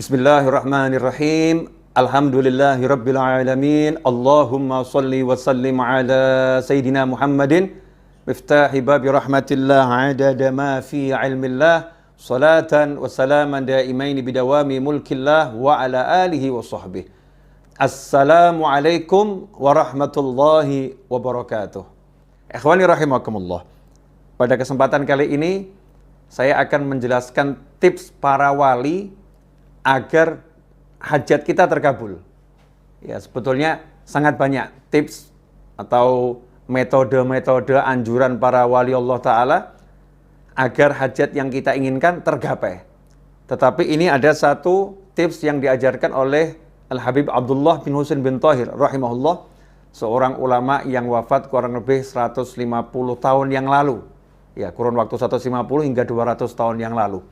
Bismillahirrahmanirrahim. Alhamdulillahirabbil alamin. Allahumma shalli wa sallim ala sayidina Muhammadin miftahi babi rahmatillah adada ma fi ilmillah salatan wa salaman daimaini bidawami mulkillah wa ala alihi wa sahbihi. Assalamualaikum warahmatullahi wabarakatuh. Ikhwani rahimakumullah. Pada kesempatan kali ini saya akan menjelaskan tips para wali agar hajat kita terkabul. Ya, sebetulnya sangat banyak tips atau metode-metode anjuran para wali Allah Ta'ala agar hajat yang kita inginkan tergapai. Tetapi ini ada satu tips yang diajarkan oleh Al-Habib Abdullah bin Husain bin Thahir rahimahullah, seorang ulama yang wafat kurang lebih 150 tahun yang lalu. Ya, kurun waktu 150 hingga 200 tahun yang lalu.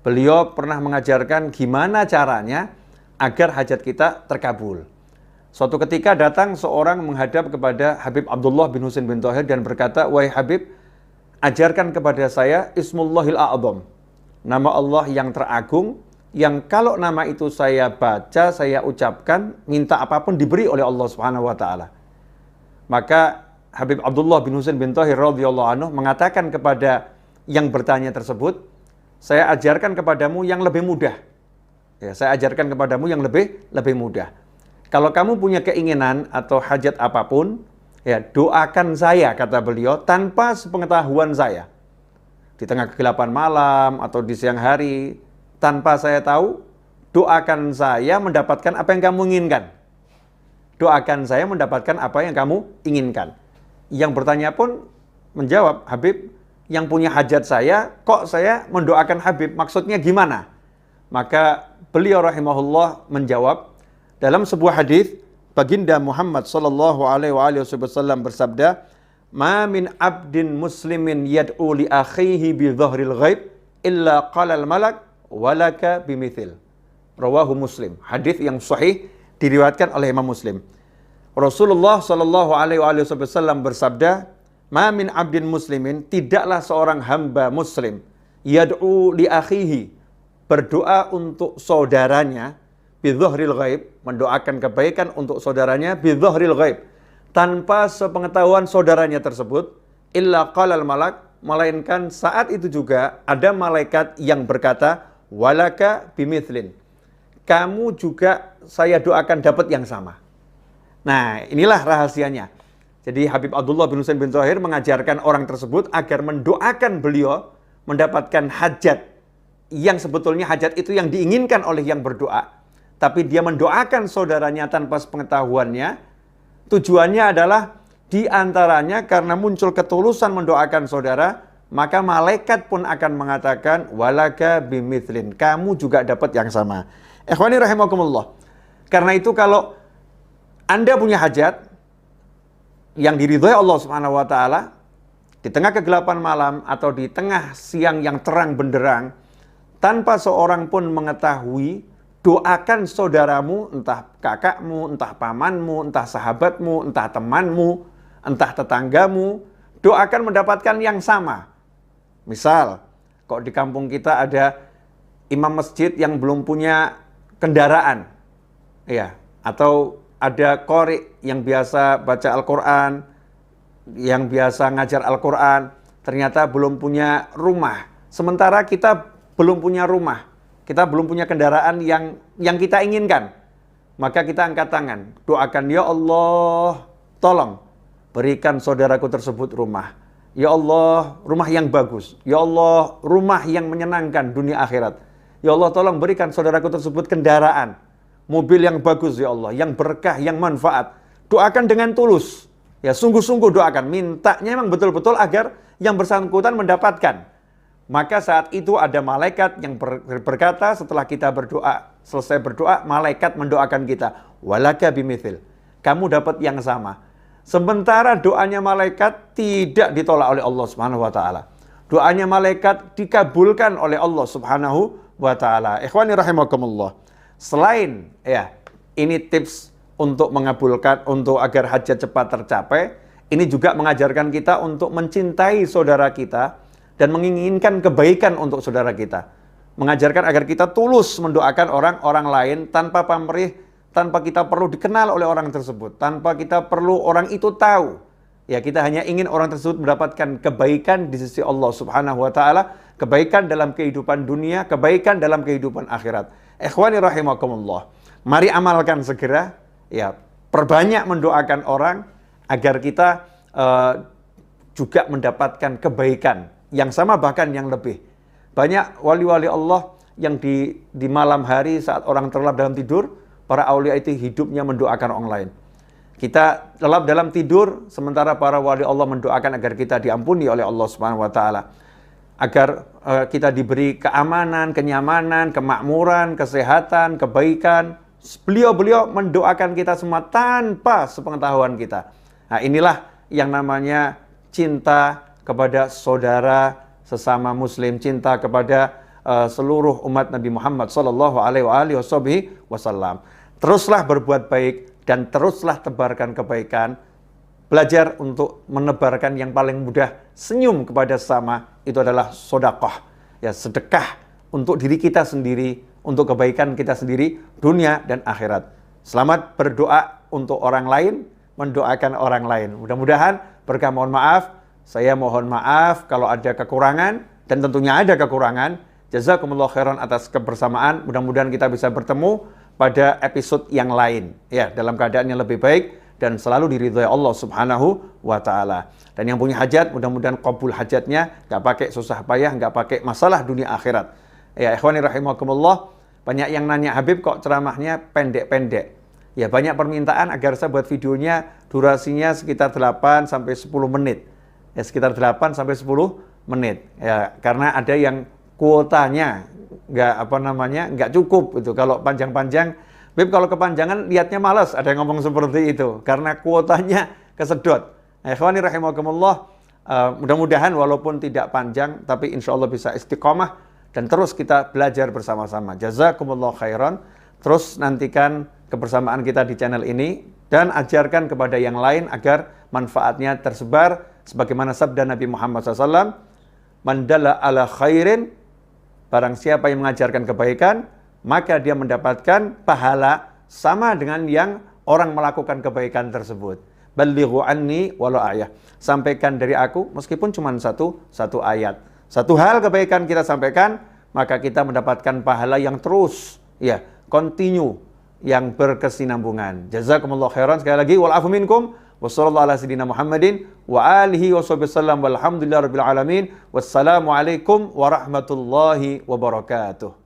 Beliau pernah mengajarkan gimana caranya agar hajat kita terkabul. Suatu ketika datang seorang menghadap kepada Habib Abdullah bin Husain bin Thahir dan berkata, "Wahai Habib, ajarkan kepada saya Ismullahil A'zam, nama Allah yang teragung, yang kalau nama itu saya baca, saya ucapkan, minta apapun diberi oleh Allah Subhanahu wa taala." Maka Habib Abdullah bin Husain bin Thahir radhiyallahu anhu mengatakan kepada yang bertanya tersebut, "Saya ajarkan kepadamu yang lebih mudah." Ya, saya ajarkan kepadamu yang lebih mudah. Kalau kamu punya keinginan atau hajat apapun, ya doakan saya, kata beliau, tanpa sepengetahuan saya. Di tengah kegelapan malam atau di siang hari, tanpa saya tahu, doakan saya mendapatkan apa yang kamu inginkan. Doakan saya mendapatkan apa yang kamu inginkan. Yang bertanya pun menjawab, "Habib, yang punya hajat saya, kok saya mendoakan Habib, maksudnya gimana?" Maka beliau rahimahullah menjawab, dalam sebuah hadis baginda Muhammad sallallahu alaihi wasallam bersabda, "Ma min abdin muslimin yad'u li akhihi bi dhahril ghaib illa qala al malak walaka bimithil." Rawahu Muslim. Hadis yang sahih diriwayatkan oleh Imam Muslim. Rasulullah sallallahu alaihi wasallam bersabda, "Ma min abdin muslimin," tidaklah seorang hamba muslim, yad'u li akhihi, berdoa untuk saudaranya, bidzahril ghaib, mendoakan kebaikan untuk saudaranya, bidzahril ghaib, tanpa sepengetahuan saudaranya tersebut, illa qalal malak, melainkan saat itu juga ada malaikat yang berkata, walaka bimithlin, kamu juga saya doakan dapat yang sama. Nah, inilah rahasianya. Jadi Habib Abdullah bin Husain bin Thahir mengajarkan orang tersebut agar mendoakan beliau mendapatkan hajat yang sebetulnya hajat itu yang diinginkan oleh yang berdoa, tapi dia mendoakan saudaranya tanpa sepengetahuannya. Tujuannya adalah diantaranya karena muncul ketulusan mendoakan saudara, maka malaikat pun akan mengatakan walaka bimithlin, kamu juga dapat yang sama. Ikhwani rahimakumullah. Karena itu kalau Anda punya hajat yang diridhai Allah Subhanahu wa taala di tengah kegelapan malam atau di tengah siang yang terang benderang, tanpa seorang pun mengetahui, doakan saudaramu, entah kakakmu, entah pamanmu, entah sahabatmu, entah temanmu, entah tetanggamu, doakan mendapatkan yang sama. Misal, kok di kampung kita ada imam masjid yang belum punya kendaraan, ya, atau ada qori yang biasa baca Al-Quran, yang biasa ngajar Al-Quran, ternyata belum punya rumah. Sementara kita belum punya rumah, kita belum punya kendaraan yang kita inginkan. Maka kita angkat tangan, doakan, ya Allah, tolong berikan saudaraku tersebut rumah. Ya Allah, rumah yang bagus. Ya Allah, rumah yang menyenangkan dunia akhirat. Ya Allah, tolong berikan saudaraku tersebut kendaraan, mobil yang bagus ya Allah, yang berkah, yang manfaat. Doakan dengan tulus. Ya, sungguh-sungguh doakan. Mintanya memang betul-betul agar yang bersangkutan mendapatkan. Maka saat itu ada malaikat yang berkata setelah kita berdoa, selesai berdoa, malaikat mendoakan kita. Walaka bimithil. Kamu dapat yang sama. Sementara doanya malaikat tidak ditolak oleh Allah Subhanahu wa taala. Doanya malaikat dikabulkan oleh Allah Subhanahu wa taala. Ikhwani rahimakumullah. Selain ini tips untuk mengabulkan, untuk agar hajat cepat tercapai, ini juga mengajarkan kita untuk mencintai saudara kita dan menginginkan kebaikan untuk saudara kita. mengajarkan agar kita tulus mendoakan orang-orang lain tanpa pamrih, tanpa kita perlu dikenal oleh orang tersebut, tanpa kita perlu orang itu tahu. Ya, kita hanya ingin orang tersebut mendapatkan kebaikan di sisi Allah Subhanahu wa taala, kebaikan dalam kehidupan dunia, kebaikan dalam kehidupan akhirat. Ikhwani rahimakumullah. Mari amalkan segera, ya, perbanyak mendoakan orang agar kita juga mendapatkan kebaikan yang sama bahkan yang lebih. Banyak wali-wali Allah yang di malam hari saat orang terlelap dalam tidur, para aulia itu hidupnya mendoakan orang lain. Kita lelap dalam tidur, sementara para wali Allah mendoakan agar kita diampuni oleh Allah Subhanahu wa taala. Agar kita diberi keamanan, kenyamanan, kemakmuran, kesehatan, kebaikan. Beliau-beliau mendoakan kita semua tanpa sepengetahuan kita. Nah, inilah yang namanya cinta kepada saudara sesama muslim, cinta kepada seluruh umat Nabi Muhammad sallallahu alaihi wasallam. Teruslah berbuat baik dan teruslah tebarkan kebaikan. Belajar untuk menebarkan yang paling mudah, senyum kepada sesama, itu adalah sedekah. Ya, sedekah untuk diri kita sendiri, untuk kebaikan kita sendiri, dunia dan akhirat. Selamat berdoa untuk orang lain, mendoakan orang lain. Mudah-mudahan berkah. Mohon maaf, saya mohon maaf kalau ada kekurangan, dan tentunya ada kekurangan. Jazakumullah khairan atas kebersamaan. Mudah-mudahan kita bisa bertemu pada episode yang lain, ya, dalam keadaan yang lebih baik dan selalu diridhai Allah Subhanahu wa taala. Dan yang punya hajat, mudah-mudahan qabul hajatnya, nggak pakai susah payah, nggak pakai masalah dunia akhirat. Ya, ikhwani rahimakumullah, banyak yang nanya, Habib kok ceramahnya pendek-pendek? Ya, banyak permintaan agar saya buat videonya durasinya sekitar 8 sampai 10 menit. Ya, sekitar 8 sampai 10 menit. Ya, karena ada yang kuotanya nggak cukup itu. Kalau panjang-panjang, Bib, kalau kepanjangan lihatnya malas, ada yang ngomong seperti itu karena kuotanya kesedot. Ikhwani rahimakumullah, mudah-mudahan walaupun tidak panjang tapi insya Allah bisa istiqomah dan terus kita belajar bersama-sama. Jazakumullah khairan. Terus nantikan kebersamaan kita di channel ini dan ajarkan kepada yang lain agar manfaatnya tersebar sebagaimana sabda Nabi Muhammad SAW, man dalla ala khairin, barang siapa yang mengajarkan kebaikan, maka dia mendapatkan pahala sama dengan yang orang melakukan kebaikan tersebut. Ballighu anni walau ayah. Sampaikan dari aku meskipun cuma satu ayat. Satu hal kebaikan kita sampaikan, maka kita mendapatkan pahala yang terus, ya, continue, yang berkesinambungan. Jazakumullah khairan. Sekali lagi, wal afu minkum. Wassallallahu ala sayyidina Muhammadin wa alihi wasallam walhamdulillahi rabbil alamin. Wassalamualaikum warahmatullahi wabarakatuh.